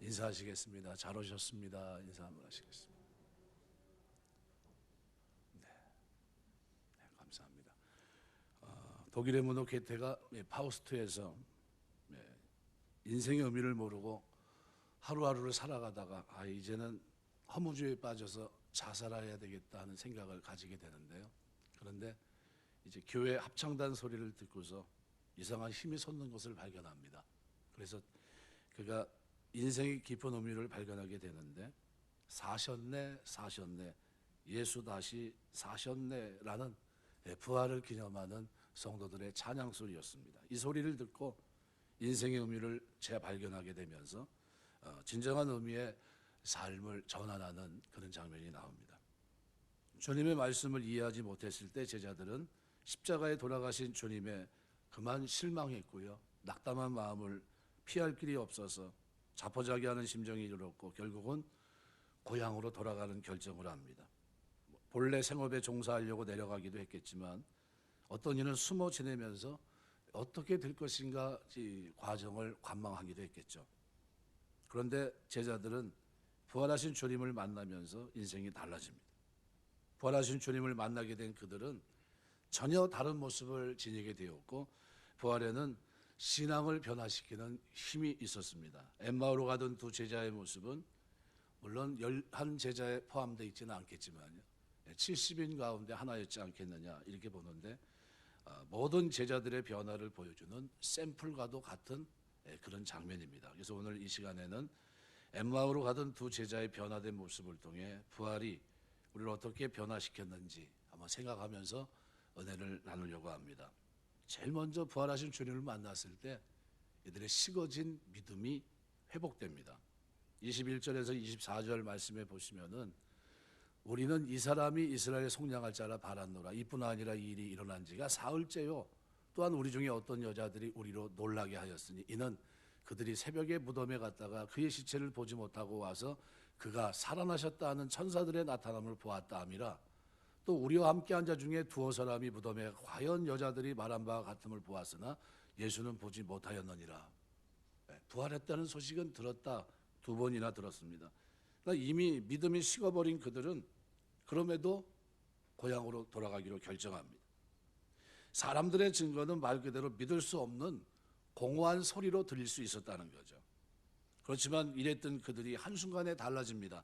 인사하시겠습니다. 잘 오셨습니다. 인사 한번 하시겠습니다. 네, 감사합니다. 독일의 문호 게테가 파우스트에서 인생의 의미를 모르고 하루하루를 살아가다가 이제는 허무주의에 빠져서 자살해야 되겠다 하는 생각을 가지게 되는데요. 그런데 이제 교회 합창단 소리를 듣고서 이상한 힘이 솟는 것을 발견합니다. 그래서 그가 인생의 깊은 의미를 발견하게 되는데 사셨네 예수 다시 사셨네라는 부활을 기념하는 성도들의 찬양 소리였습니다. 이 소리를 듣고 인생의 의미를 재발견하게 되면서 진정한 의미의 삶을 전환하는 그런 장면이 나옵니다. 주님의 말씀을 이해하지 못했을 때 제자들은 십자가에 돌아가신 주님에 그만 실망했고요. 낙담한 마음을 피할 길이 없어서 자포자기하는 심정이 들었고 결국은 고향으로 돌아가는 결정을 합니다. 본래 생업에 종사하려고 내려가기도 했겠지만 어떤 이는 숨어 지내면서 어떻게 될 것인가 이 과정을 관망하기도 했겠죠. 그런데 제자들은 부활하신 주님을 만나면서 인생이 달라집니다. 부활하신 주님을 만나게 된 그들은 전혀 다른 모습을 지니게 되었고 부활에는 신앙을 변화시키는 힘이 있었습니다. 엠마오로 가던 두 제자의 모습은 물론 11제자에 포함되어 있지는 않겠지만요. 70인 가운데 하나였지 않겠느냐 이렇게 보는데 모든 제자들의 변화를 보여주는 샘플과도 같은 그런 장면입니다. 그래서 오늘 이 시간에는 엠마오로 가던 두 제자의 변화된 모습을 통해 부활이 우리를 어떻게 변화시켰는지 한번 생각하면서 은혜를 나누려고 합니다. 제일 먼저 부활하신 주님을 만났을 때 이들의 식어진 믿음이 회복됩니다. 21절에서 24절 말씀에 보시면은 우리는 이 사람이 이스라엘에 속량할 자라 바랐노라. 이뿐 아니라 이 일이 일어난 지가 사흘째요. 또한 우리 중에 어떤 여자들이 우리로 놀라게 하였으니 이는 그들이 새벽에 무덤에 갔다가 그의 시체를 보지 못하고 와서 그가 살아나셨다 하는 천사들의 나타남을 보았다 함이라. 또 우리와 함께 한 자 중에 두어 사람이 무덤에 과연 여자들이 말한 바와 같음을 보았으나 예수는 보지 못하였느니라. 부활했다는 소식은 들었다. 두 번이나 들었습니다. 그러니까 이미 믿음이 식어버린 그들은 그럼에도 고향으로 돌아가기로 결정합니다. 사람들의 증거는 말 그대로 믿을 수 없는 공허한 소리로 들릴 수 있었다는 거죠. 그렇지만 이랬던 그들이 한순간에 달라집니다.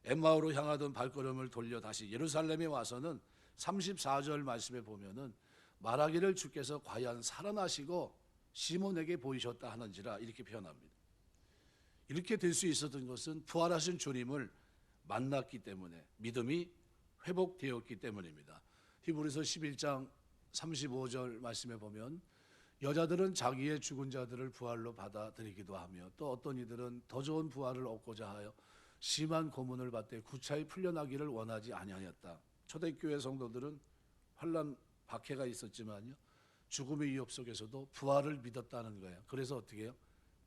엠마오로 향하던 발걸음을 돌려 다시 예루살렘에 와서는 34절 말씀에 보면은 말하기를 주께서 과연 살아나시고 시몬에게 보이셨다 하는지라 이렇게 표현합니다. 이렇게 될 수 있었던 것은 부활하신 주님을 만났기 때문에 믿음이 회복되었기 때문입니다. 히브리서 11장 35절 말씀에 보면 여자들은 자기의 죽은 자들을 부활로 받아들이기도 하며 또 어떤 이들은 더 좋은 부활을 얻고자 하여 심한 고문을 받되 구차히 풀려나기를 원하지 아니하였다. 초대교회 성도들은 환난 박해가 있었지만요 죽음의 위협 속에서도 부활을 믿었다는 거예요. 그래서 어떻게 해요?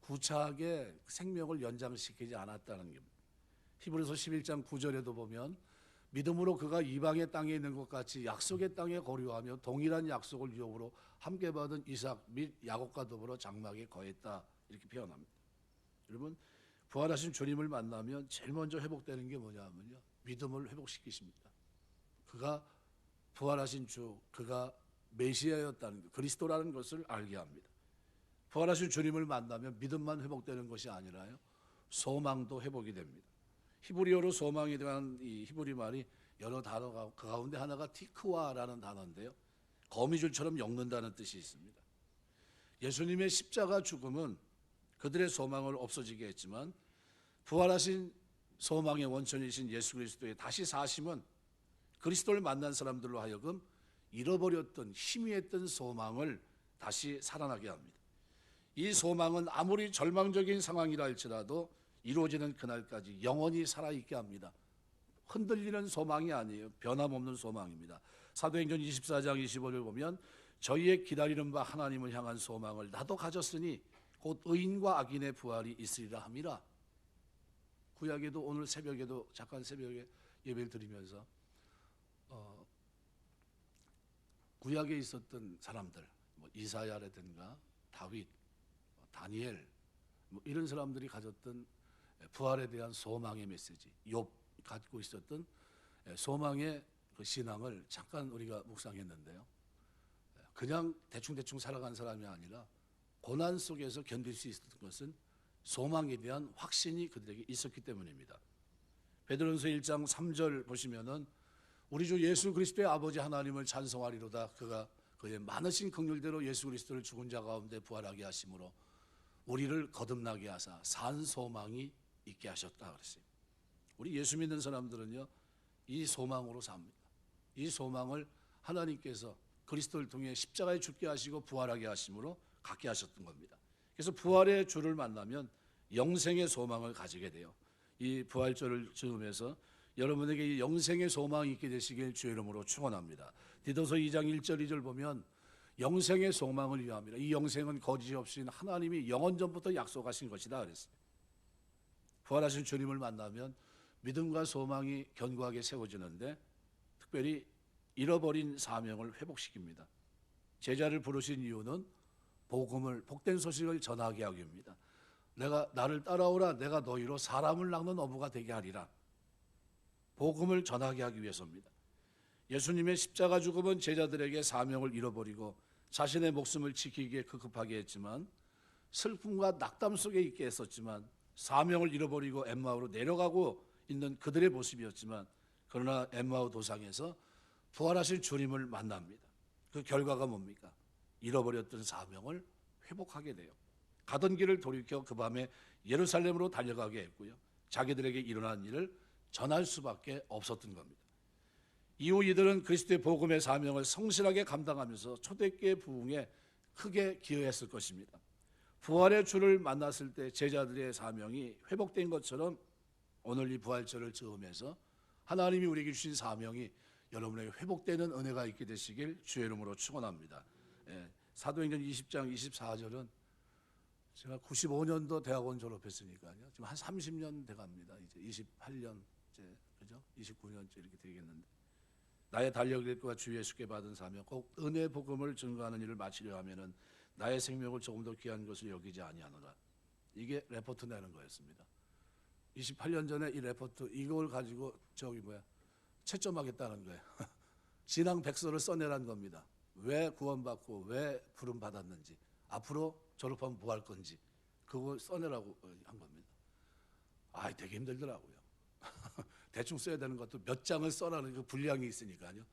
구차하게 생명을 연장시키지 않았다는 겁니다. 히브리서 11장 9절에도 보면 믿음으로 그가 이방의 땅에 있는 것 같이 약속의 땅에 거류하며 동일한 약속을 유업으로 함께 받은 이삭 및 야곱과 더불어 장막에 거했다 이렇게 표현합니다. 여러분 부활하신 주님을 만나면 제일 먼저 회복되는 게 뭐냐면요 믿음을 회복시키십니다. 그가 부활하신 주, 그가 메시아였다는 것, 그리스도라는 것을 알게 합니다. 부활하신 주님을 만나면 믿음만 회복되는 것이 아니라요 소망도 회복이 됩니다. 히브리어로 소망에 대한 이 히브리 말이 여러 단어가 그 가운데 하나가 티크와라는 단어인데요 거미줄처럼 엮는다는 뜻이 있습니다. 예수님의 십자가 죽음은 그들의 소망을 없어지게 했지만 부활하신 소망의 원천이신 예수 그리스도의 다시 사심은 그리스도를 만난 사람들로 하여금 잃어버렸던 희미했던 소망을 다시 살아나게 합니다. 이 소망은 아무리 절망적인 상황이라 할지라도 이루어지는 그날까지 영원히 살아있게 합니다. 흔들리는 소망이 아니에요. 변함없는 소망입니다. 사도행전 24장 25절 보면 저희의 기다리는 바 하나님을 향한 소망을 나도 가졌으니 곧 의인과 악인의 부활이 있으리라 함이라. 구약에도 오늘 새벽에도 잠깐 새벽에 예배를 드리면서 구약에 있었던 사람들 이사야라든가 다윗, 다니엘 이런 사람들이 가졌던 부활에 대한 소망의 메시지, 욥 갖고 있었던 소망의 그 신앙을 잠깐 우리가 묵상했는데요. 그냥 대충대충 살아간 사람이 아니라 고난 속에서 견딜 수 있었던 것은 소망에 대한 확신이 그들에게 있었기 때문입니다. 베드로전서 1장 3절 보시면은 우리 주 예수 그리스도의 아버지 하나님을 찬송하리로다. 그가 그의 많으신 긍휼대로 예수 그리스도를 죽은 자 가운데 부활하게 하심으로 우리를 거듭나게 하사 산 소망이 있게 하셨다 그랬어요. 우리 예수 믿는 사람들은요, 이 소망으로 삽니다. 이 소망을 하나님께서 그리스도를 통해 십자가에 죽게 하시고 부활하게 하심으로 갖게 하셨던 겁니다. 그래서 부활의 주를 만나면 영생의 소망을 가지게 돼요. 이 부활절을 즈음해서 여러분에게 이 영생의 소망이 있게 되시길 주의 이름으로 축원합니다. 디도서 2장 1절 2절 보면 영생의 소망을 위함이라. 이 영생은 거짓이 없인 하나님이 영원 전부터 약속하신 것이다 그랬어요. 부활하신 주님을 만나면 믿음과 소망이 견고하게 세워지는데 특별히 잃어버린 사명을 회복시킵니다. 제자를 부르신 이유는 복음을, 복된 소식을 전하게 하기 위함이다. 나를 따라오라. 내가 너희로 사람을 낚는 어부가 되게 하리라. 복음을 전하게 하기 위해서입니다. 예수님의 십자가 죽음은 제자들에게 사명을 잃어버리고 자신의 목숨을 지키기에 급급하게 했지만 슬픔과 낙담 속에 있게 했었지만 사명을 잃어버리고 엠마오로 내려가고 있는 그들의 모습이었지만 그러나 엠마오 도상에서 부활하신 주님을 만납니다. 그 결과가 뭡니까? 잃어버렸던 사명을 회복하게 돼요. 가던 길을 돌이켜 그 밤에 예루살렘으로 달려가게 했고요. 자기들에게 일어난 일을 전할 수밖에 없었던 겁니다. 이후 이들은 그리스도의 복음의 사명을 성실하게 감당하면서 초대교회 부흥에 크게 기여했을 것입니다. 부활의 주를 만났을 때 제자들의 사명이 회복된 것처럼 오늘 이 부활절을 즈음해서 하나님이 우리에게 주신 사명이 여러분에게 회복되는 은혜가 있게 되시길 주의 이름으로 축원합니다. 사도행전 20장 24절은 제가 95년도 대학원 졸업했으니까요. 지금 한 30년 돼갑니다. 이제 28년 그죠? 29년째 이렇게 되겠는데 나의 달력의 일과 주 예수께 받은 사명 꼭 은혜 복음을 증거하는 일을 마치려 하면은 나의 생명을 조금 더 귀한 것을 여기지 아니하노라. 이게 레포트 내는 거였습니다. 28년 전에 이 레포트 이걸 가지고 채점하겠다는 거예요. 진앙 백서를 써내란 겁니다. 왜 구원받고 왜 부름 받았는지 앞으로 졸업하면 뭐 할 건지 그거 써내라고 한 겁니다. 되게 힘들더라고요. 대충 써야 되는 것도 몇 장을 써라는 그 분량이 있으니까요.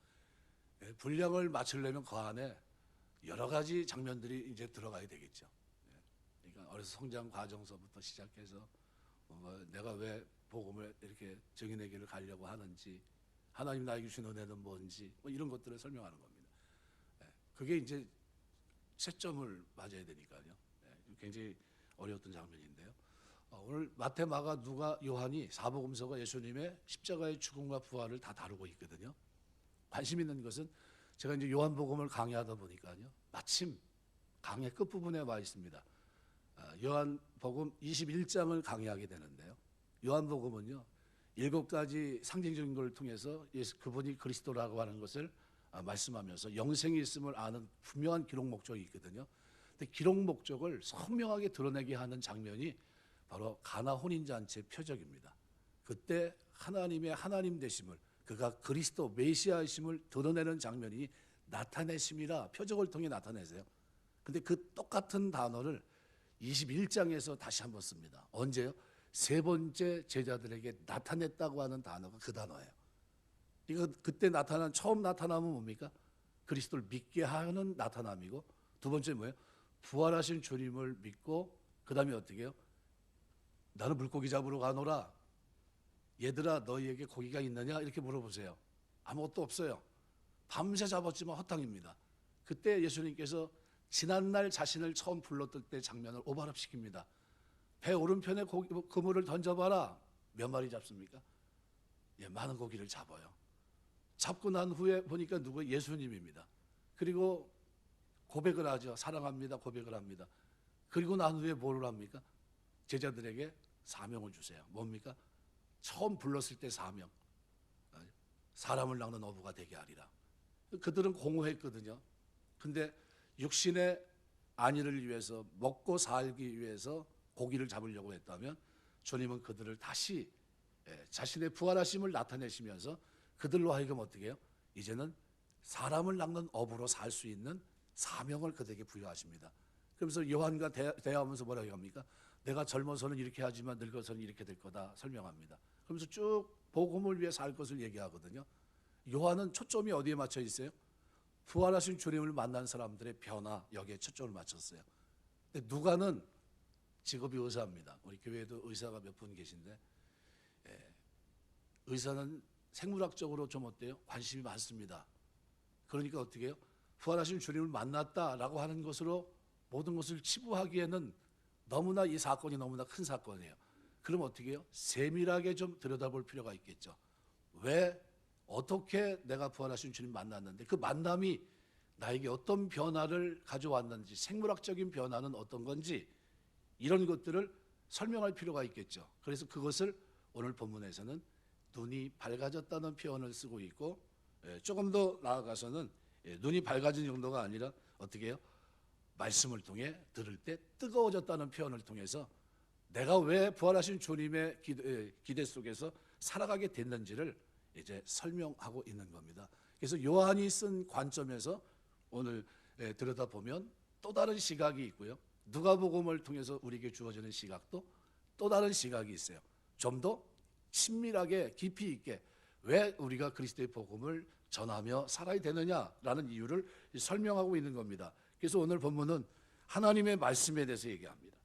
분량을 맞추려면 그 안에 여러 가지 장면들이 이제 들어가야 되겠죠. 그러니까 어려서 성장 과정서부터 시작해서 내가 왜 복음을 이렇게 증인의 길을 가려고 하는지, 하나님 나에게 주신 은혜는 뭔지 이런 것들을 설명하는 겁니다. 그게 이제 채점을 맞아야 되니까요. 굉장히 어려웠던 장면인데요. 오늘 마태, 마가, 누가, 요한이 사복음서가 예수님의 십자가의 죽음과 부활을 다 다루고 있거든요. 관심 있는 것은 제가 이제 요한복음을 강의하다 보니까요. 마침 강의 끝부분에 와 있습니다. 요한복음 21장을 강의하게 되는데요. 요한복음은요. 7가지 상징적인 걸 통해서 그분이 그리스도라고 하는 것을 말씀하면서 영생이 있음을 아는 분명한 기록 목적이 있거든요. 근데 기록 목적을 선명하게 드러내게 하는 장면이 바로 가나 혼인잔치의 표적입니다. 그때 하나님의 하나님 되심을 그가 그리스도 메시아이심을 드러내는 장면이 나타내심이라 표적을 통해 나타내세요. 근데 그 똑같은 단어를 21장에서 다시 한번 씁니다. 언제요? 세 번째 제자들에게 나타냈다고 하는 단어가 그 단어예요. 이거 그때 처음 나타남은 뭡니까? 그리스도를 믿게 하는 나타남이고 두 번째 뭐예요? 부활하신 주님을 믿고 그 다음에 어떻게 해요? 나는 물고기 잡으러 가노라. 얘들아 너희에게 고기가 있느냐? 이렇게 물어보세요. 아무것도 없어요. 밤새 잡았지만 허탕입니다. 그때 예수님께서 지난날 자신을 처음 불렀을 때 장면을 오버랩시킵니다. 배 오른편에 그물을 던져봐라. 몇 마리 잡습니까? 많은 고기를 잡아요. 잡고 난 후에 보니까 누구? 예수님입니다. 그리고 고백을 하죠. 사랑합니다. 고백을 합니다. 그리고 난 후에 뭘 합니까? 제자들에게 사명을 주세요. 뭡니까? 처음 불렀을 때 사명. 사람을 낚는 어부가 되게 하리라. 그들은 공허했거든요. 근데 육신의 안위를 위해서 먹고 살기 위해서 고기를 잡으려고 했다면 주님은 그들을 다시 자신의 부활하심을 나타내시면서 그들로 하여금 어떻게 해요? 이제는 사람을 낚는 업으로 살 수 있는 사명을 그들에게 부여하십니다. 그러면서 요한과 대화하면서 뭐라고 합니까? 내가 젊어서는 이렇게 하지만 늙어서는 이렇게 될 거다 설명합니다. 그러면서 쭉 복음을 위해 살 것을 얘기하거든요. 요한은 초점이 어디에 맞춰 있어요? 부활하신 주님을 만난 사람들의 변화, 여기에 초점을 맞췄어요. 근데 누가는 직업이 의사입니다. 우리 교회에도 의사가 몇 분 계신데, 의사는 생물학적으로 좀 어때요? 관심이 많습니다. 그러니까 어떻게 해요? 부활하신 주님을 만났다라고 하는 것으로 모든 것을 치부하기에는 너무나 이 사건이 너무나 큰 사건이에요. 그럼 어떻게 해요? 세밀하게 좀 들여다볼 필요가 있겠죠. 왜, 어떻게 내가 부활하신 주님 만났는데 그 만남이 나에게 어떤 변화를 가져왔는지, 생물학적인 변화는 어떤 건지, 이런 것들을 설명할 필요가 있겠죠. 그래서 그것을 오늘 본문에서는 눈이 밝아졌다는 표현을 쓰고 있고, 조금 더 나아가서는 눈이 밝아진 정도가 아니라 어떻게 해요? 말씀을 통해 들을 때 뜨거워졌다는 표현을 통해서 내가 왜 부활하신 주님의 기대 속에서 살아가게 됐는지를 이제 설명하고 있는 겁니다. 그래서 요한이 쓴 관점에서 오늘 들여다보면 또 다른 시각이 있고요. 누가복음을 통해서 우리에게 주어지는 시각도 또 다른 시각이 있어요. 좀 더 친밀하게 깊이 있게 왜 우리가 그리스도의 복음을 전하며 살아야 되느냐라는 이유를 설명하고 있는 겁니다. 그래서 오늘 본문은 하나님의 말씀에 대해서 얘기합니다.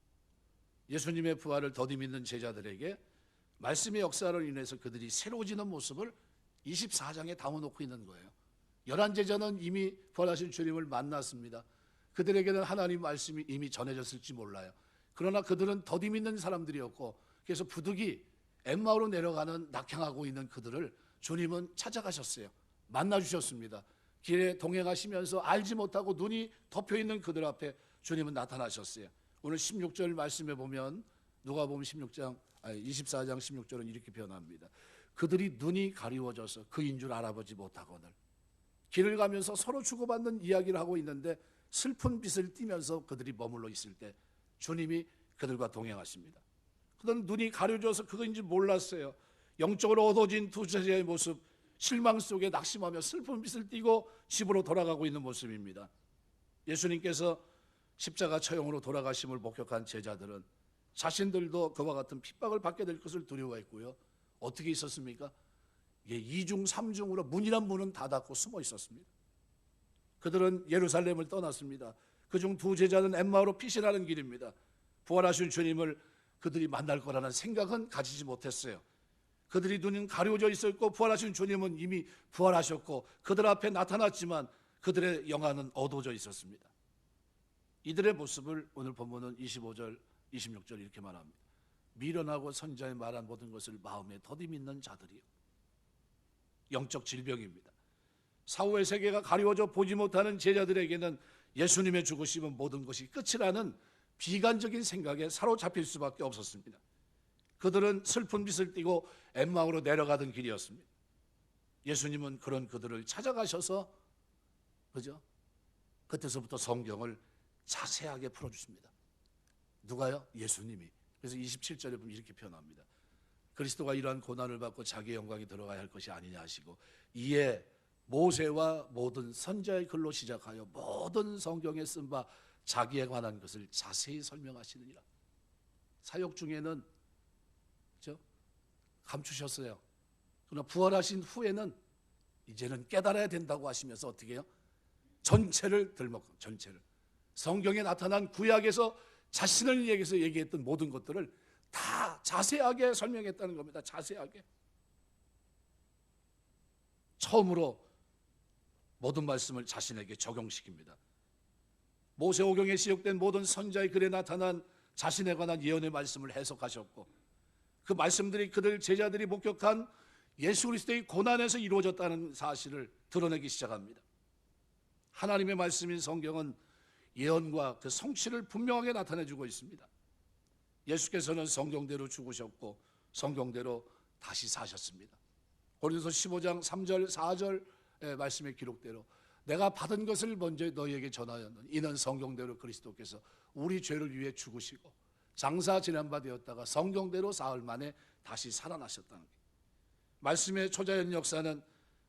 예수님의 부활을 더디 믿는 제자들에게 말씀의 역사를 인해서 그들이 새로워지는 모습을 24장에 담아놓고 있는 거예요. 11제자는 이미 부활하신 주님을 만났습니다. 그들에게는 하나님 말씀이 이미 전해졌을지 몰라요. 그러나 그들은 더디 믿는 사람들이었고, 그래서 부득이 엠마오로 내려가는 낙향하고 있는 그들을 주님은 찾아가셨어요. 만나주셨습니다. 길에 동행하시면서 알지 못하고 눈이 덮여있는 그들 앞에 주님은 나타나셨어요. 오늘 16절 말씀에 보면 누가복음 24장 16절은 이렇게 표현합니다. 그들이 눈이 가리워져서 그인 줄 알아보지 못하거늘 길을 가면서 서로 주고받는 이야기를 하고 있는데 슬픈 빛을 띠면서 그들이 머물러 있을 때 주님이 그들과 동행하십니다. 그들은 눈이 가려져서 그거인지 몰랐어요. 영적으로 어두워진 두 제자의 모습, 실망 속에 낙심하며 슬픈 빛을 띠고 집으로 돌아가고 있는 모습입니다. 예수님께서 십자가 처형으로 돌아가심을 목격한 제자들은 자신들도 그와 같은 핍박을 받게 될 것을 두려워했고요. 어떻게 있었습니까? 이중 삼중으로 문이란 문은 닫았고 숨어 있었습니다. 그들은 예루살렘을 떠났습니다. 그중 두 제자는 엠마오로 피신하는 길입니다. 부활하신 주님을 그들이 만날 거라는 생각은 가지지 못했어요. 그들이 눈은 가려져 있었고 부활하신 주님은 이미 부활하셨고 그들 앞에 나타났지만 그들의 영안은 어두워져 있었습니다. 이들의 모습을 오늘 본문은 25절, 26절 이렇게 말합니다. 미련하고 선자의 말한 모든 것을 마음에 더디 믿는 자들이요. 영적 질병입니다. 사후의 세계가 가리워져 보지 못하는 제자들에게는 예수님의 죽으심은 모든 것이 끝이라는 비관적인 생각에 사로잡힐 수밖에 없었습니다. 그들은 슬픈 빛을 띠고 엠마오로 내려가던 길이었습니다. 예수님은 그런 그들을 찾아가셔서 그죠? 그때서부터 성경을 자세하게 풀어주십니다. 누가요? 예수님이. 그래서 27절에 보면 이렇게 표현합니다. 그리스도가 이러한 고난을 받고 자기의 영광에 들어가야 할 것이 아니냐 하시고 이에 모세와 모든 선지자의 글로 시작하여 모든 성경에 쓴 바 자기에 관한 것을 자세히 설명하시느니라. 사역 중에는 그렇죠? 감추셨어요. 그러나 부활하신 후에는 이제는 깨달아야 된다고 하시면서 어떻게 해요? 전체를 들먹고 전체를 성경에 나타난 구약에서 자신을 위해서 얘기했던 모든 것들을 다 자세하게 설명했다는 겁니다. 자세하게. 처음으로 모든 말씀을 자신에게 적용시킵니다. 모세오경에 시록된 모든 선지자의 글에 나타난 자신에 관한 예언의 말씀을 해석하셨고 그 말씀들이 그들 제자들이 목격한 예수 그리스도의 고난에서 이루어졌다는 사실을 드러내기 시작합니다. 하나님의 말씀인 성경은 예언과 그 성취를 분명하게 나타내주고 있습니다. 예수께서는 성경대로 죽으셨고 성경대로 다시 사셨습니다. 고린도서 15장 3절 4절의 말씀의 기록대로 내가 받은 것을 먼저 너희에게 전하였노니 이는 성경대로 그리스도께서 우리 죄를 위해 죽으시고 장사 지낸 바 되었다가 성경대로 사흘 만에 다시 살아나셨다는 거예요. 말씀의 초자연 역사는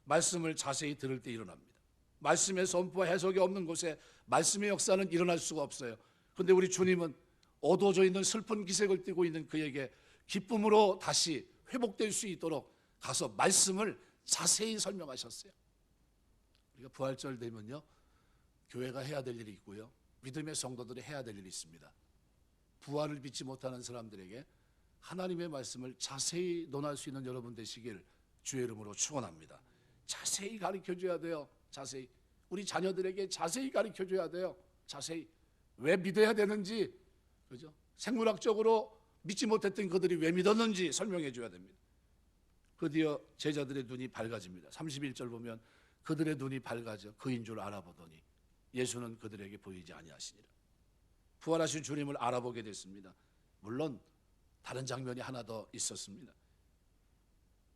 말씀을 자세히 들을 때 일어납니다. 말씀의 선포와 해석이 없는 곳에 말씀의 역사는 일어날 수가 없어요. 그런데 우리 주님은 어두워져 있는 슬픈 기색을 띠고 있는 그에게 기쁨으로 다시 회복될 수 있도록 가서 말씀을 자세히 설명하셨어요. 우리가 부활절 되면요, 교회가 해야 될 일이 있고요, 믿음의 성도들이 해야 될 일이 있습니다. 부활을 믿지 못하는 사람들에게 하나님의 말씀을 자세히 논할 수 있는 여러분 되시길 주의 이름으로 축원합니다. 자세히 가르쳐줘야 돼요. 자세히 우리 자녀들에게 자세히 가르쳐줘야 돼요. 자세히 왜 믿어야 되는지, 그죠? 생물학적으로 믿지 못했던 그들이 왜 믿었는지 설명해 줘야 됩니다. 드디어 제자들의 눈이 밝아집니다. 31절 보면 그들의 눈이 밝아져 그인 줄 알아보더니 예수는 그들에게 보이지 아니하시니라. 부활하신 주님을 알아보게 됐습니다. 물론 다른 장면이 하나 더 있었습니다.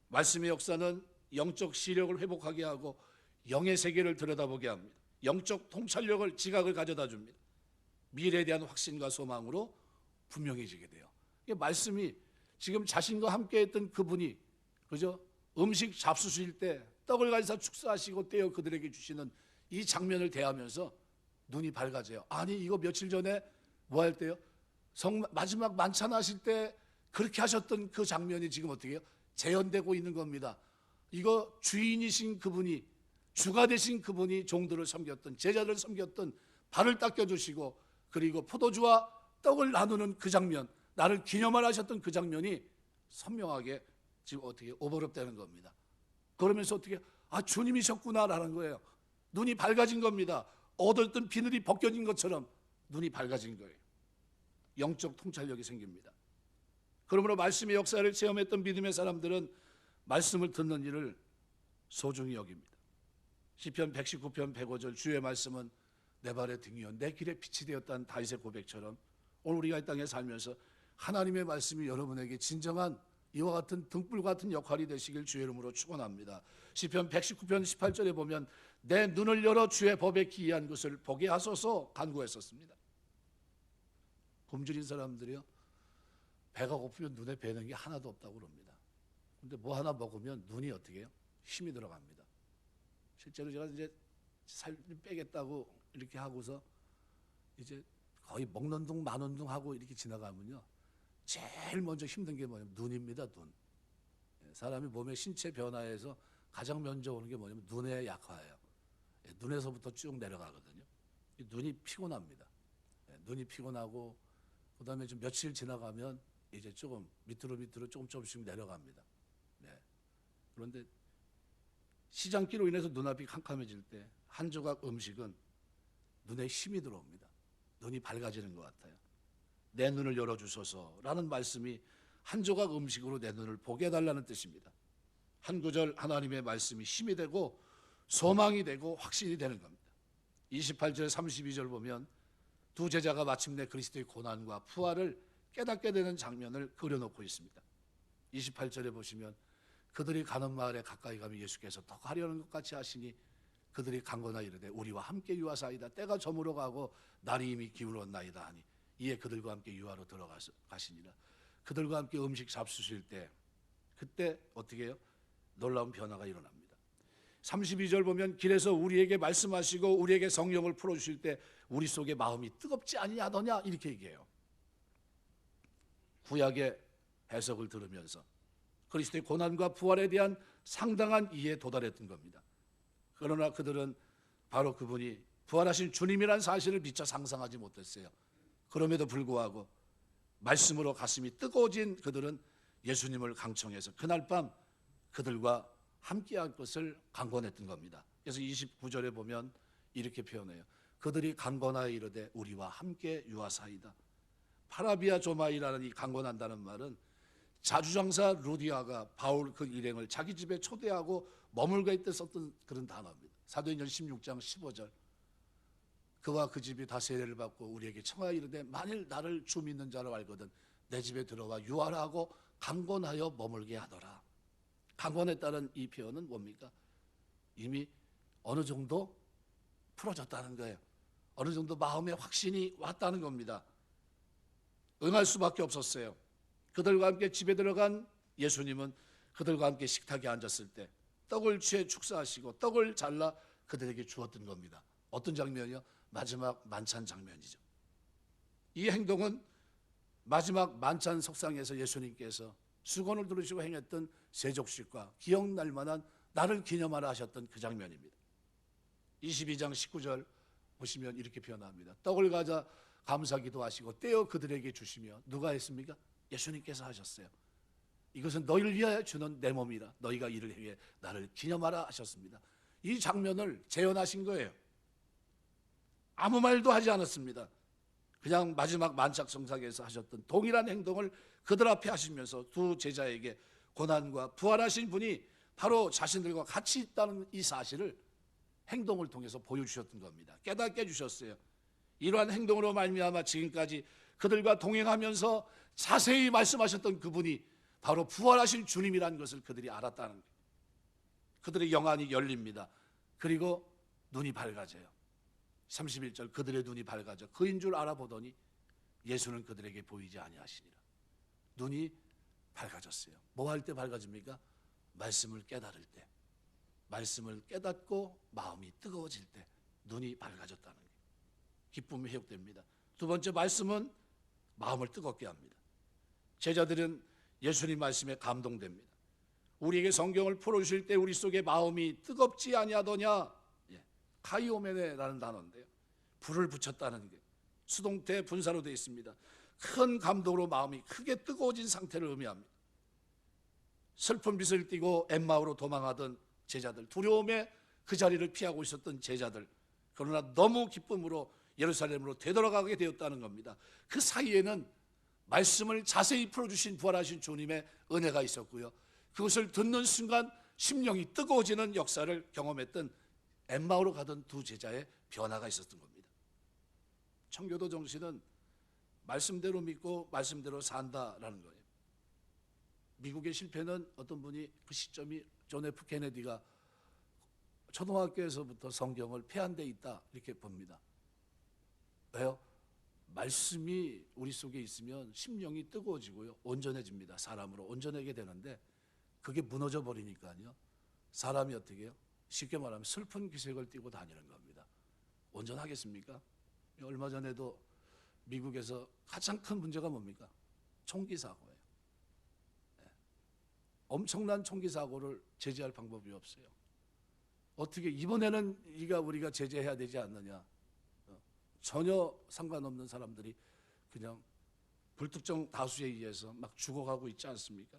말씀의 역사는 영적 시력을 회복하게 하고 영의 세계를 들여다보게 합니다. 영적 통찰력을, 지각을 가져다 줍니다. 미래에 대한 확신과 소망으로 분명해지게 돼요. 이 말씀이 지금 자신과 함께 했던 그분이, 그죠? 음식 잡수실 때 떡을 가지사 축사하시고 떼어 그들에게 주시는 이 장면을 대하면서 눈이 밝아져요. 아니, 이거 며칠 전에 뭐 할 때요? 마지막 만찬 하실 때 그렇게 하셨던 그 장면이 지금 어떻게 해요? 재현되고 있는 겁니다. 이거 주인이신 그분이, 주가 되신 그분이 종들을 섬겼던, 제자들을 섬겼던, 발을 닦여주시고 그리고 포도주와 떡을 나누는 그 장면, 나를 기념하라 하셨던 그 장면이 선명하게 지금 어떻게 오버랩되는 겁니다. 그러면서 어떻게, 아, 주님이셨구나라는 거예요. 눈이 밝아진 겁니다. 어두웠던 비늘이 벗겨진 것처럼 눈이 밝아진 거예요. 영적 통찰력이 생깁니다. 그러므로 말씀의 역사를 체험했던 믿음의 사람들은 말씀을 듣는 일을 소중히 여깁니다. 시편 119편 105절, 주의 말씀은 내 발의 등이요 내 길에 빛이 되었다는 다윗의 고백처럼 오늘 우리가 이 땅에 살면서 하나님의 말씀이 여러분에게 진정한 이와 같은 등불 같은 역할이 되시길 주의 이름으로 축원합니다. 시편 119편 18절에 보면 내 눈을 열어 주의 법에 기이한 것을 보게 하소서 간구했었습니다. 굶주린 사람들이요, 배가 고프면 눈에 뵈는 게 하나도 없다고 그럽니다. 근데 뭐 하나 먹으면 눈이 어떻게 해요? 힘이 들어갑니다. 실제로 제가 이제 살 빼겠다고 이렇게 하고서 이제 거의 먹는 둥 마는 둥 하고 이렇게 지나가면요, 제일 먼저 힘든 게 뭐냐면 눈입니다. 눈. 사람이 몸의 신체 변화에서 가장 먼저 오는 게 뭐냐면 눈의 약화예요. 눈에서부터 쭉 내려가거든요. 눈이 피곤합니다. 눈이 피곤하고 그 다음에 좀 며칠 지나가면 이제 조금 밑으로 조금씩 내려갑니다. 네. 그런데 시장기로 인해서 눈앞이 캄캄해질 때 한 조각 음식은 눈에 힘이 들어옵니다. 눈이 밝아지는 것 같아요. 내 눈을 열어주소서라는 말씀이 한 조각 음식으로 내 눈을 보게 해달라는 뜻입니다. 한 구절 하나님의 말씀이 힘이 되고 소망이 되고 확신이 되는 겁니다. 28절 32절 보면 두 제자가 마침내 그리스도의 고난과 부활을 깨닫게 되는 장면을 그려놓고 있습니다. 28절에 보시면 그들이 가는 마을에 가까이 가면 예수께서 더 가려는 것 같이 하시니 그들이 강건하 이르되 우리와 함께 유하사이다. 때가 저물어 가고 날이 이미 기울었나이다 하니 이에 그들과 함께 유하로 들어가시니라. 그들과 함께 음식 잡수실 때 그때 어떻게 해요? 놀라운 변화가 일어납니다. 32절 보면 길에서 우리에게 말씀하시고 우리에게 성령을 풀어주실 때 우리 속에 마음이 뜨겁지 아니하더냐 이렇게 얘기해요. 구약의 해석을 들으면서 그리스도의 고난과 부활에 대한 상당한 이해에 도달했던 겁니다. 그러나 그들은 바로 그분이 부활하신 주님이란 사실을 미처 상상하지 못했어요. 그럼에도 불구하고 말씀으로 가슴이 뜨거워진 그들은 예수님을 강청해서 그날 밤 그들과 함께할 것을 강권했던 겁니다. 그래서 29절에 보면 이렇게 표현해요. 그들이 강권하여 이르되 우리와 함께 유하사이다. 파라비아 조마이라는 이 강권한다는 말은 자주장사 루디아가 바울 그 일행을 자기 집에 초대하고 머물게 할 때 썼던 그런 단어입니다. 사도행전 16장 15절. 그와 그 집이 다 세례를 받고 우리에게 청하여 이르되 만일 나를 주 믿는 자로 알거든 내 집에 들어와 유하라 하고 강권하여 머물게 하더라. 강권했다는 이 표현은 뭡니까? 이미 어느 정도 풀어졌다는 거예요. 어느 정도 마음의 확신이 왔다는 겁니다. 응할 수밖에 없었어요. 그들과 함께 집에 들어간 예수님은 그들과 함께 식탁에 앉았을 때 떡을 취해 축사하시고 떡을 잘라 그들에게 주었던 겁니다. 어떤 장면이요? 마지막 만찬 장면이죠. 이 행동은 마지막 만찬 석상에서 예수님께서 수건을 두르시고 행했던 세족식과 기억날 만한 나를 기념하라 하셨던 그 장면입니다. 22장 19절 보시면 이렇게 표현합니다. 떡을 가져 감사기도 하시고 떼어 그들에게 주시며 누가 했습니까? 예수님께서 하셨어요. 이것은 너희를 위하여 주는 내 몸이라 너희가 이를 위해 나를 기념하라 하셨습니다. 이 장면을 재현하신 거예요. 아무 말도 하지 않았습니다. 그냥 마지막 만찬석상에서 하셨던 동일한 행동을 그들 앞에 하시면서 두 제자에게 고난과 부활하신 분이 바로 자신들과 같이 있다는 이 사실을 행동을 통해서 보여주셨던 겁니다. 깨닫게 해주셨어요. 이러한 행동으로 말미암아 지금까지 그들과 동행하면서 자세히 말씀하셨던 그분이 바로 부활하신 주님이라는 것을 그들이 알았다는 거예요. 그들의 영안이 열립니다. 그리고 눈이 밝아져요. 31절 그들의 눈이 밝아져 그인 줄 알아보더니 예수는 그들에게 보이지 아니하시니라. 눈이 밝아졌어요. 뭐 할 때 밝아집니까? 말씀을 깨달을 때, 말씀을 깨닫고 마음이 뜨거워질 때 눈이 밝아졌다는 거예요. 기쁨이 회복됩니다. 두 번째, 말씀은 마음을 뜨겁게 합니다. 제자들은 예수님 말씀에 감동됩니다. 우리에게 성경을 풀어주실 때 우리 속에 마음이 뜨겁지 아니하더냐? 카이오메네라는 단어인데요, 불을 붙였다는 게 수동태 분사로 되어 있습니다. 큰 감동으로 마음이 크게 뜨거워진 상태를 의미합니다. 슬픈 빛을 띠고 엠마오로 도망하던 제자들, 두려움에 그 자리를 피하고 있었던 제자들, 그러나 너무 기쁨으로 예루살렘으로 되돌아가게 되었다는 겁니다. 그 사이에는 말씀을 자세히 풀어주신 부활하신 주님의 은혜가 있었고요, 그것을 듣는 순간 심령이 뜨거워지는 역사를 경험했던 엠마오로 가던 두 제자의 변화가 있었던 겁니다. 청교도 정신은 말씀대로 믿고 말씀대로 산다라는 거예요. 미국의 실패는 어떤 분이 그 시점이 존 F 케네디가 초등학교에서부터 성경을 폐한돼 있다 이렇게 봅니다. 왜요? 말씀이 우리 속에 있으면 심령이 뜨거워지고요, 온전해집니다. 사람으로 온전하게 되는데 그게 무너져 버리니까요, 사람이 어떻게 해요? 쉽게 말하면 슬픈 기색을 띠고 다니는 겁니다. 온전하겠습니까? 얼마 전에도 미국에서 가장 큰 문제가 뭡니까? 총기 사고예요. 엄청난 총기 사고를 제재할 방법이 없어요. 어떻게 이번에는 우리가 제재해야 되지 않느냐? 전혀 상관없는 사람들이 그냥 불특정 다수에 의해서 막 죽어가고 있지 않습니까?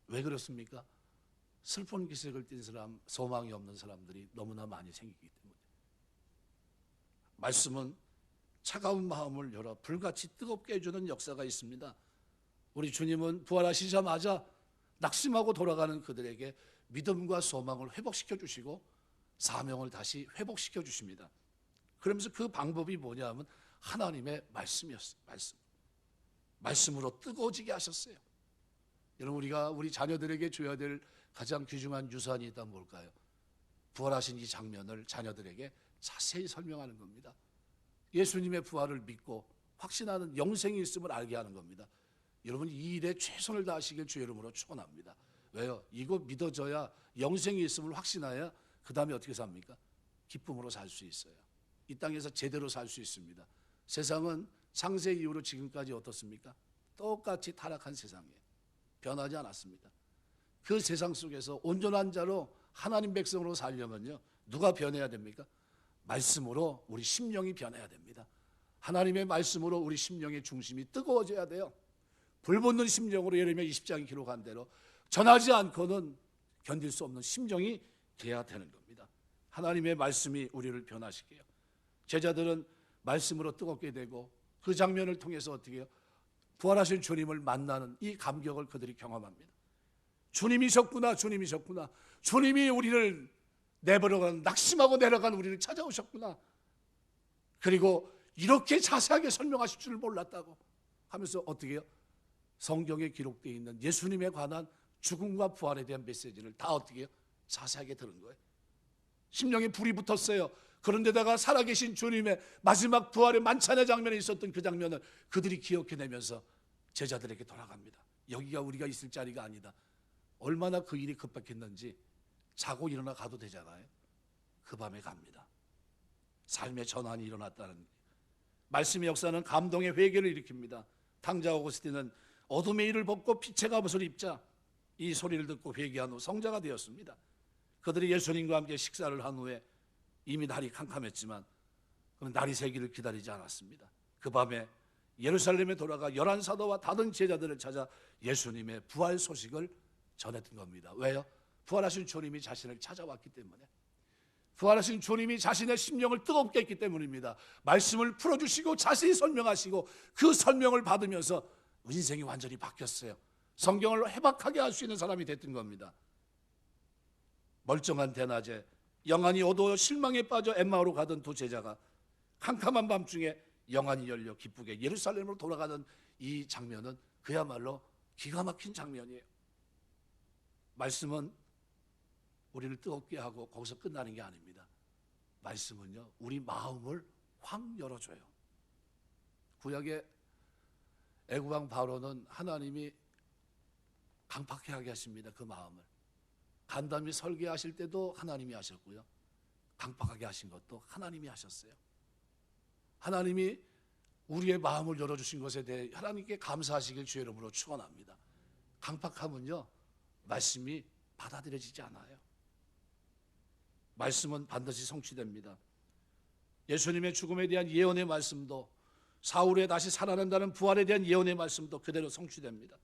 왜 그렇습니까? 슬픈 기색을 띤 사람, 소망이 없는 사람들이 너무나 많이 생기기 때문에. 말씀은 차가운 마음을 열어 불같이 뜨겁게 해주는 역사가 있습니다. 우리 주님은 부활하시자마자 낙심하고 돌아가는 그들에게 믿음과 소망을 회복시켜 주시고 사명을 다시 회복시켜 주십니다. 그러면서 그 방법이 뭐냐 하면 하나님의 말씀이었어요. 말씀으로 뜨거워지게 하셨어요. 여러분, 우리가 우리 자녀들에게 줘야 될 가장 귀중한 유산이 있다면 뭘까요? 부활하신 이 장면을 자녀들에게 자세히 설명하는 겁니다. 예수님의 부활을 믿고 확신하는 영생이 있음을 알게 하는 겁니다. 여러분, 이 일에 최선을 다하시길 주의 이름으로 축원합니다. 왜요? 이거 믿어져야 영생이 있음을 확신해야 그 다음에 어떻게 삽니까? 기쁨으로 살 수 있어요. 이 땅에서 제대로 살 수 있습니다. 세상은 창세 이후로 지금까지 어떻습니까? 똑같이 타락한 세상이에요. 변하지 않았습니다. 그 세상 속에서 온전한 자로 하나님 백성으로 살려면요, 누가 변해야 됩니까? 말씀으로 우리 심령이 변해야 됩니다. 하나님의 말씀으로 우리 심령의 중심이 뜨거워져야 돼요. 불붙는 심령으로 예레미야 20장이 기록한 대로 전하지 않고는 견딜 수 없는 심령이 돼야 되는 겁니다. 하나님의 말씀이 우리를 변화시켜요. 제자들은 말씀으로 뜨겁게 되고 그 장면을 통해서 어떻게 해요? 부활하신 주님을 만나는 이 감격을 그들이 경험합니다. 주님이셨구나, 주님이셨구나. 주님이 우리를 내버려간, 낙심하고 내려간 우리를 찾아오셨구나. 그리고 이렇게 자세하게 설명하실 줄 몰랐다고 하면서 어떻게 해요? 성경에 기록되어 있는 예수님에 관한 죽음과 부활에 대한 메시지를 다 어떻게 해요? 자세하게 들은 거예요. 심령에 불이 붙었어요. 그런데다가 살아계신 주님의 마지막 부활의 만찬의 장면에 있었던 그 장면을 그들이 기억해내면서 제자들에게 돌아갑니다. 여기가 우리가 있을 자리가 아니다. 얼마나 그 일이 급박했는지 자고 일어나 가도 되잖아요. 그 밤에 갑니다. 삶의 전환이 일어났다는 말씀의 역사는 감동의 회개를 일으킵니다. 탕자 오거스틴은 어둠의 일을 벗고 빛의 갑옷을 입자 이 소리를 듣고 회개한 후 성자가 되었습니다. 그들이 예수님과 함께 식사를 한 후에 이미 날이 캄캄했지만 그는 날이 새기를 기다리지 않았습니다. 그 밤에 예루살렘에 돌아가 11사도와 다른 제자들을 찾아 예수님의 부활 소식을 전했던 겁니다. 왜요? 부활하신 주님이 자신을 찾아왔기 때문에, 부활하신 주님이 자신의 심령을 뜨겁게 했기 때문입니다. 말씀을 풀어주시고 자세히 설명하시고 그 설명을 받으면서 인생이 완전히 바뀌었어요. 성경을 해박하게 할 수 있는 사람이 됐던 겁니다. 멀쩡한 대낮에 영안이 어두워 실망에 빠져 엠마오로 가던 두 제자가 캄캄한 밤중에 영안이 열려 기쁘게 예루살렘으로 돌아가는 이 장면은 그야말로 기가 막힌 장면이에요. 말씀은 우리를 뜨겁게 하고 거기서 끝나는 게 아닙니다. 말씀은요, 우리 마음을 확 열어줘요. 구약의 애국왕 바로는 하나님이 강팍하게 하십니다. 그 마음을 간담이 설계하실 때도 하나님이 하셨고요, 강팍하게 하신 것도 하나님이 하셨어요. 하나님이 우리의 마음을 열어주신 것에 대해 하나님께 감사하시길 주의 이름으로 축원합니다. 강팍하면요, 말씀이 받아들여지지 않아요. 말씀은 반드시 성취됩니다. 예수님의 죽음에 대한 예언의 말씀도, 사울의 다시 살아난다는 부활에 대한 예언의 말씀도 그대로 성취됩니다.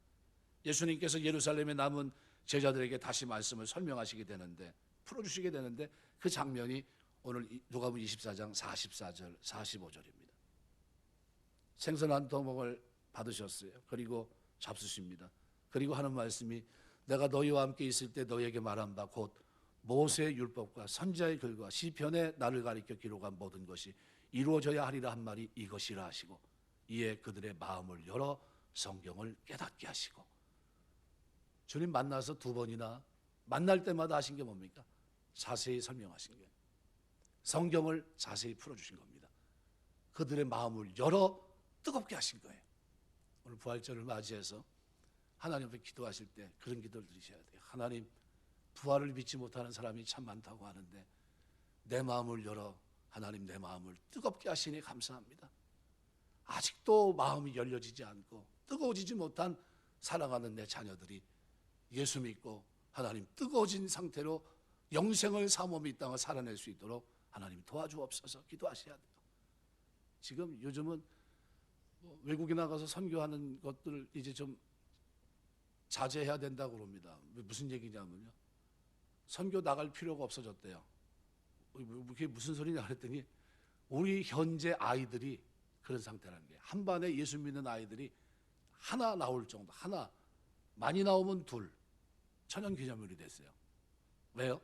예수님께서 예루살렘에 남은 제자들에게 다시 말씀을 설명하시게 되는데, 풀어주시게 되는데, 그 장면이 오늘 누가복음 24장 44절 45절입니다. 생선 한 도목을 받으셨어요. 그리고 잡수십니다. 그리고 하는 말씀이 내가 너희와 함께 있을 때 너희에게 말한 바 곧 모세의 율법과 선지자의 글과 시편에 나를 가리켜 기록한 모든 것이 이루어져야 하리라 한 말이 이것이라 하시고, 이에 그들의 마음을 열어 성경을 깨닫게 하시고. 주님 만나서 두 번이나 만날 때마다 하신 게 뭡니까? 자세히 설명하신 게, 성경을 자세히 풀어주신 겁니다. 그들의 마음을 열어 뜨겁게 하신 거예요. 오늘 부활절을 맞이해서 하나님 앞에 기도하실 때 그런 기도를 드리셔야 돼요. 하나님, 부활을 믿지 못하는 사람이 참 많다고 하는데 내 마음을 열어 하나님 내 마음을 뜨겁게 하시니 감사합니다. 아직도 마음이 열려지지 않고 뜨거워지지 못한 살아가는 내 자녀들이 예수 믿고 하나님 뜨거워진 상태로 영생을 사모하며 이 땅을 살아낼 수 있도록 하나님 도와주옵소서 기도하셔야 돼요. 지금 요즘은 외국에 나가서 선교하는 것들 이제 좀 자제해야 된다고 그럽니다. 무슨 얘기냐면요, 선교 나갈 필요가 없어졌대요. 그게 무슨 소리냐 그랬더니 우리 현재 아이들이 그런 상태라는 게, 한 반에 예수 믿는 아이들이 하나 나올 정도, 하나 많이 나오면 둘, 천연기념물이 됐어요. 왜요?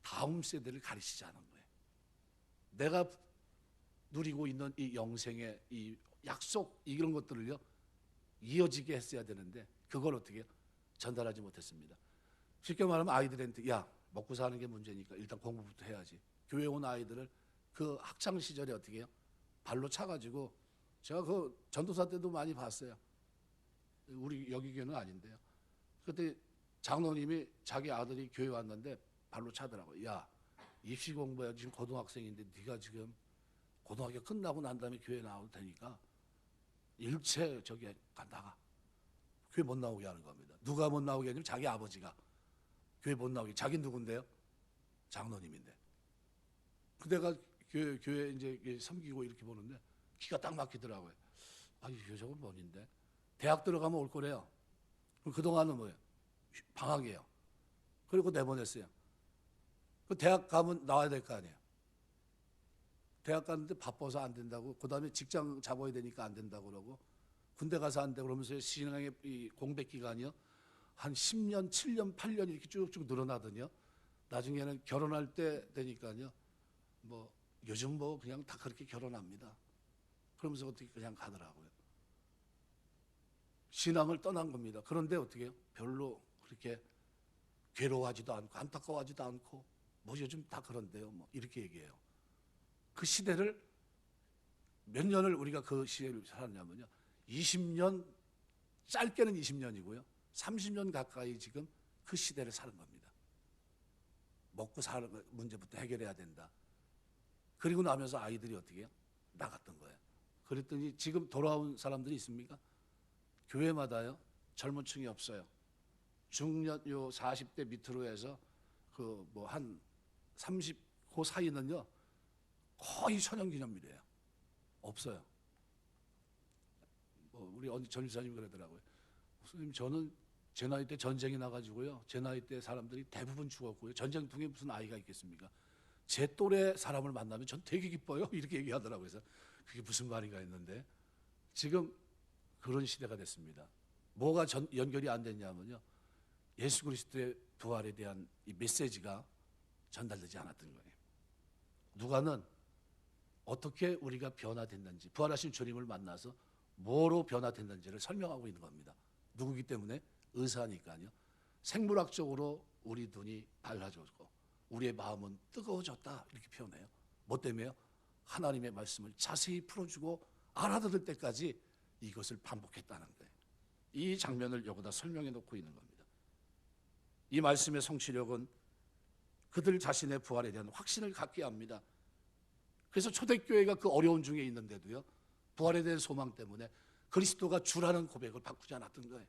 다음 세대를 가르치지 않은 거예요. 내가 누리고 있는 이 영생의 이 약속 이런 것들을요 이어지게 했어야 되는데 그걸 어떻게 해요? 전달하지 못했습니다. 쉽게 말하면 아이들한테 야, 먹고 사는 게 문제니까 일단 공부부터 해야지. 교회 온 아이들을 그 학창 시절에 어떻게 해요? 발로 차가지고, 제가 그 전도사 때도 많이 봤어요. 우리 여기 교회는 아닌데요. 그때 장로님이 자기 아들이 교회 왔는데 발로 차더라고요. 야, 입시 공부해. 지금 고등학생인데 네가 지금 고등학교 끝나고 난 다음에 교회 나올 테니까 일체 저기 나가. 교회 못 나오게 하는 겁니다. 누가 못 나오게 하냐면 자기 아버지가 교회 못 나오게. 자기 누군데요? 장로님인데. 그대가 교회 이제 섬기고 이렇게 보는데 기가 딱 막히더라고요. 아, 이 저건 뭔인데? 대학 들어가면 올 거래요. 그동안은 뭐예요? 방학이에요. 그리고 내보냈어요. 그 대학 가면 나와야 될 거 아니에요. 대학 가는데 바빠서 안 된다고, 그 다음에 직장 잡아야 되니까 안 된다고 그러고, 군대 가서 안 되고 그러면서 신앙의 이 공백 기간이요 한 10년, 7년, 8년 이렇게 쭉쭉 늘어나더니요. 나중에는 결혼할 때 되니까요. 뭐 요즘 뭐 그냥 다 그렇게 결혼합니다. 그러면서 어떻게 그냥 가더라고요. 신앙을 떠난 겁니다. 그런데 어떻게 해요? 별로 그렇게 괴로워하지도 않고 안타까워하지도 않고 뭐 요즘 다 그런데요. 뭐 이렇게 얘기해요. 그 시대를 몇 년을 우리가 그 시대를 살았냐면요. 20년, 짧게는 20년이고요. 30년 가까이 지금 그 시대를 사는 겁니다. 먹고 사는 문제부터 해결해야 된다. 그리고 나면서 아이들이 어떻게 해요? 나갔던 거예요. 그랬더니 지금 돌아온 사람들이 있습니까? 교회마다요. 젊은 층이 없어요. 중년 요 40대 밑으로 해서 그 뭐 한 30, 그 사이는요. 거의 천연기념물이에요. 없어요. 우리 어느 전사님이 그러더라고요. 선생님, 저는 제 나이 때 전쟁이 나가지고요. 제 나이 때 사람들이 대부분 죽었고요. 전쟁통에 무슨 아이가 있겠습니까? 제 또래 사람을 만나면 전 되게 기뻐요. 이렇게 얘기하더라고요. 그래서 그게 무슨 말인가 했는데 지금 그런 시대가 됐습니다. 뭐가 연결이 안 됐냐면요. 예수 그리스도의 부활에 대한 이 메시지가 전달되지 않았던 거예요. 누가는 어떻게 우리가 변화됐는지, 부활하신 주님을 만나서 뭐로 변화됐는지를 설명하고 있는 겁니다. 누구기 때문에? 의사니까요. 생물학적으로 우리 눈이 밝아졌고 우리의 마음은 뜨거워졌다 이렇게 표현해요. 뭐 때문에요? 하나님의 말씀을 자세히 풀어주고 알아들을 때까지 이것을 반복했다는 거예요. 이 장면을 여기다 설명해 놓고 있는 겁니다. 이 말씀의 성취력은 그들 자신의 부활에 대한 확신을 갖게 합니다. 그래서 초대교회가 그 어려운 중에 있는데도요, 부활에 대한 소망 때문에 그리스도가 주라는 고백을 바꾸지 않았던 거예요.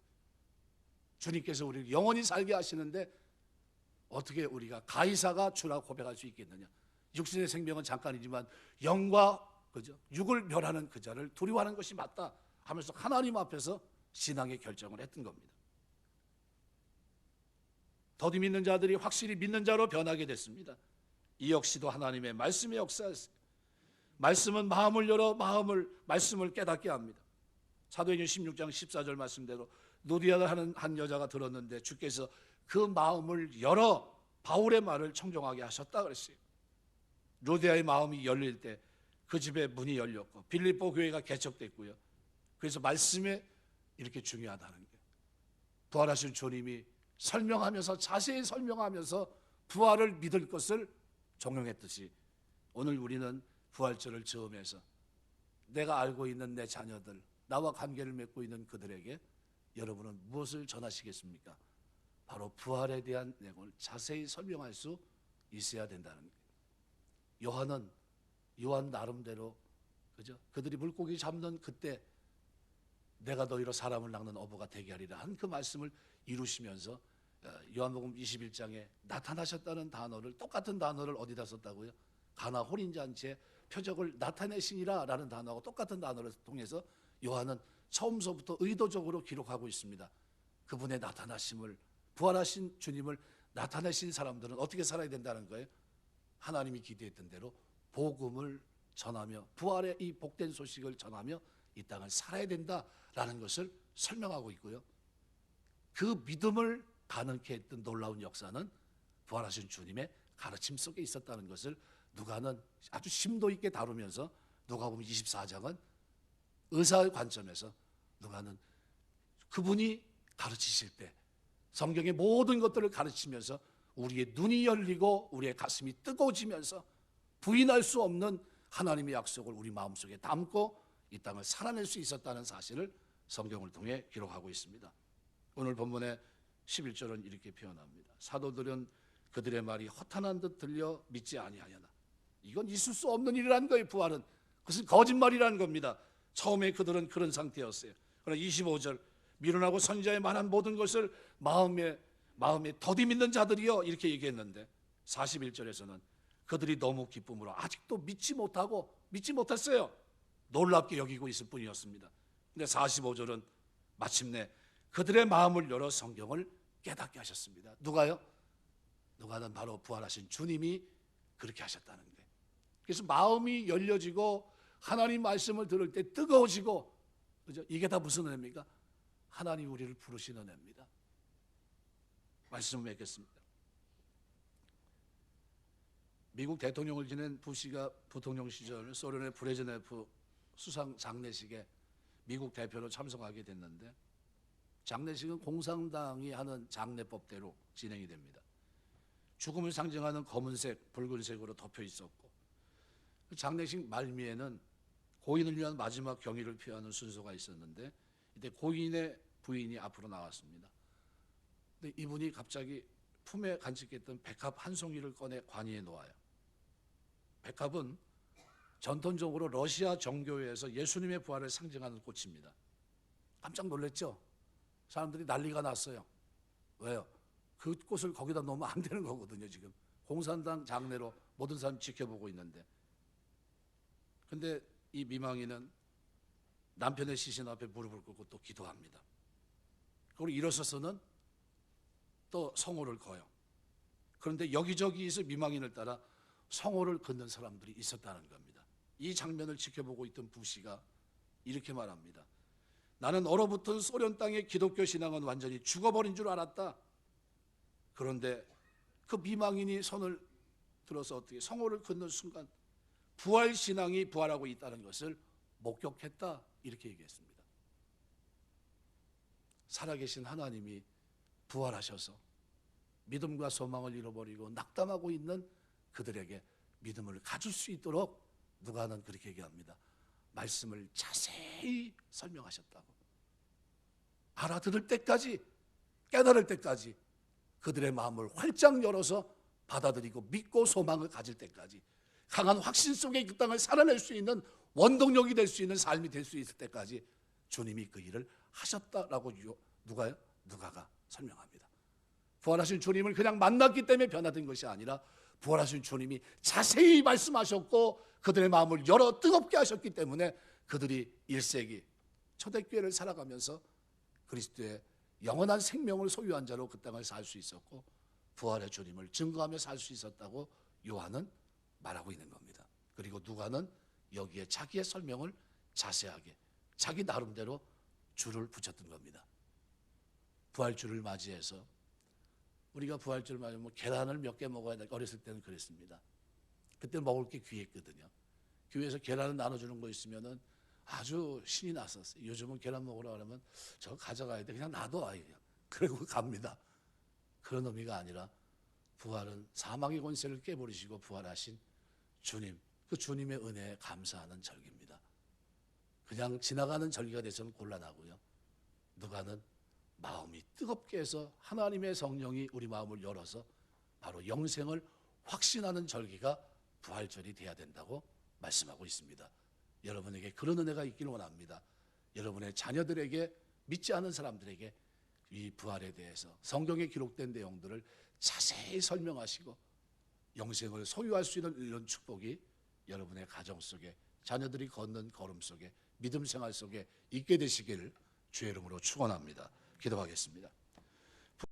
주님께서 우리를 영원히 살게 하시는데 어떻게 우리가 가이사가 주라고 고백할 수 있겠느냐? 육신의 생명은 잠깐이지만 영과 그죠? 육을 멸하는 그 자를 두려워하는 것이 맞다 하면서 하나님 앞에서 신앙의 결정을 했던 겁니다. 더디 믿는 자들이 확실히 믿는 자로 변하게 됐습니다. 이 역시도 하나님의 말씀의 역사였어요. 말씀은 마음을 열어 말씀을 깨닫게 합니다. 사도행전 16장 14절 말씀대로 누디아를 하는 한 여자가 들었는데 주께서 그 마음을 열어 바울의 말을 청종하게 하셨다 그랬어요. 루디아의 마음이 열릴 때 그 집의 문이 열렸고 빌립보 교회가 개척됐고요. 그래서 말씀에 이렇게 중요하다는 게 부활하신 주님이 설명하면서 자세히 설명하면서 부활을 믿을 것을 종용했듯이 오늘 우리는 부활절을 즈음해서 내가 알고 있는 내 자녀들, 나와 관계를 맺고 있는 그들에게 여러분은 무엇을 전하시겠습니까? 바로 부활에 대한 내용을 자세히 설명할 수 있어야 된다는 거예요. 요한 나름대로 그죠? 그들이 물고기 잡는 그때 내가 너희로 사람을 낚는 어부가 되게 하리라 한 그 말씀을 이루시면서 요한복음 21장에 나타나셨다는 단어를 똑같은 단어를 어디다 썼다고요? 가나 혼인잔치의 표적을 나타내시니라 라는 단어하고 똑같은 단어를 통해서 요한은 처음서부터 의도적으로 기록하고 있습니다. 그분의 나타나심을, 부활하신 주님을 나타내신 사람들은 어떻게 살아야 된다는 거예요? 하나님이 기대했던 대로 복음을 전하며 부활의 이 복된 소식을 전하며 이 땅을 살아야 된다라는 것을 설명하고 있고요. 그 믿음을 가능케 했던 놀라운 역사는 부활하신 주님의 가르침 속에 있었다는 것을 누가는 아주 심도 있게 다루면서 누가복음 24장은 의사의 관점에서 누가는 그분이 가르치실 때 성경의 모든 것들을 가르치면서 우리의 눈이 열리고 우리의 가슴이 뜨거워지면서 부인할 수 없는 하나님의 약속을 우리 마음속에 담고 이 땅을 살아낼 수 있었다는 사실을 성경을 통해 기록하고 있습니다. 오늘 본문의 11절은 이렇게 표현합니다. 사도들은 그들의 말이 허탄한 듯 들려 믿지 아니하였나. 이건 있을 수 없는 일이라는 거예요. 부활은 그것은 거짓말이라는 겁니다. 처음에 그들은 그런 상태였어요. 그러나 25절 미련하고 선지자의 말한 모든 것을 마음에 더디 믿는 자들이여 이렇게 얘기했는데 41절에서는 그들이 너무 기쁨으로 아직도 믿지 못했어요. 놀랍게 여기고 있을 뿐이었습니다. 근데 45절은 마침내 그들의 마음을 열어 성경을 깨닫게 하셨습니다. 누가요? 누가는 바로 부활하신 주님이 그렇게 하셨다는 거예요. 그래서 마음이 열려지고 하나님 말씀을 들을 때 뜨거워지고, 그죠? 이게 다 무슨 은혜입니까? 하나님 우리를 부르시는 은혜입니다. 말씀을 맺겠습니다. 미국 대통령을 지낸 부시가 부통령 시절 소련의 브레즈네프 수상 장례식에 미국 대표로 참석하게 됐는데 장례식은 공산당이 하는 장례법대로 진행이 됩니다. 죽음을 상징하는 검은색, 붉은색으로 덮여 있었고 장례식 말미에는 고인을 위한 마지막 경의를 표하는 순서가 있었는데 이때 고인의 부인이 앞으로 나왔습니다. 근데 이분이 갑자기 품에 간직했던 백합 한 송이를 꺼내 관이에 놓아요. 백합은 전통적으로 러시아 정교회에서 예수님의 부활을 상징하는 꽃입니다. 깜짝 놀랐죠? 사람들이 난리가 났어요. 왜요? 그 꽃을 거기다 놓으면 안 되는 거거든요. 지금 공산당 장례로 모든 사람이 지켜보고 있는데, 근데 이 미망이는 남편의 시신 앞에 무릎을 꿇고 또 기도합니다. 그리고 일어서서는 또 성호를 거요. 그런데 여기저기에서 미망인을 따라 성호를 걷는 사람들이 있었다는 겁니다. 이 장면을 지켜보고 있던 부시가 이렇게 말합니다. 나는 얼어붙은 소련 땅의 기독교 신앙은 완전히 죽어버린 줄 알았다. 그런데 그 미망인이 손을 들어서 어떻게 성호를 걷는 순간 부활 신앙이 부활하고 있다는 것을 목격했다. 이렇게 얘기했습니다. 살아계신 하나님이 부활하셔서 믿음과 소망을 잃어버리고 낙담하고 있는 그들에게 믿음을 가질 수 있도록 누가는 그렇게 얘기합니다. 말씀을 자세히 설명하셨다고. 알아들을 때까지, 깨달을 때까지, 그들의 마음을 활짝 열어서 받아들이고 믿고 소망을 가질 때까지, 강한 확신 속에 그 땅을 살아낼 수 있는 원동력이 될 수 있는 삶이 될 수 있을 때까지 주님이 그 일을 하셨다라고 누가가 설명합니다. 부활하신 주님을 그냥 만났기 때문에 변화된 것이 아니라 부활하신 주님이 자세히 말씀하셨고 그들의 마음을 열어 뜨겁게 하셨기 때문에 그들이 1세기 초대교회를 살아가면서 그리스도의 영원한 생명을 소유한 자로 그 땅을 살 수 있었고 부활의 주님을 증거하며 살 수 있었다고 요한은 말하고 있는 겁니다. 그리고 누가는 여기에 자기의 설명을 자세하게 자기 나름대로 줄을 붙였던 겁니다. 부활주를 맞이해서 우리가 부활주를 맞이하면 계란을 몇 개 먹어야 돼. 어렸을 때는 그랬습니다. 그때 먹을 게 귀했거든요. 교회에서 계란을 나눠주는 거 있으면은 아주 신이 났었어요. 요즘은 계란 먹으라 그러면 저거 가져가야 돼. 그냥 놔둬 아예. 그리고 갑니다. 그런 의미가 아니라 부활은 사망의 권세를 깨버리시고 부활하신 주님, 그 주님의 은혜에 감사하는 절기입니다. 그냥 지나가는 절기가 돼서는 곤란하고요. 누가는 마음이 뜨겁게 해서 하나님의 성령이 우리 마음을 열어서 바로 영생을 확신하는 절기가 부활절이 돼야 된다고 말씀하고 있습니다. 여러분에게 그런 은혜가 있기를 원합니다. 여러분의 자녀들에게, 믿지 않은 사람들에게 이 부활에 대해서 성경에 기록된 내용들을 자세히 설명하시고 영생을 소유할 수 있는 이런 축복이 여러분의 가정 속에, 자녀들이 걷는 걸음 속에, 믿음 생활 속에 있게 되시기를 주의 이름으로 축원합니다. 기도하겠습니다.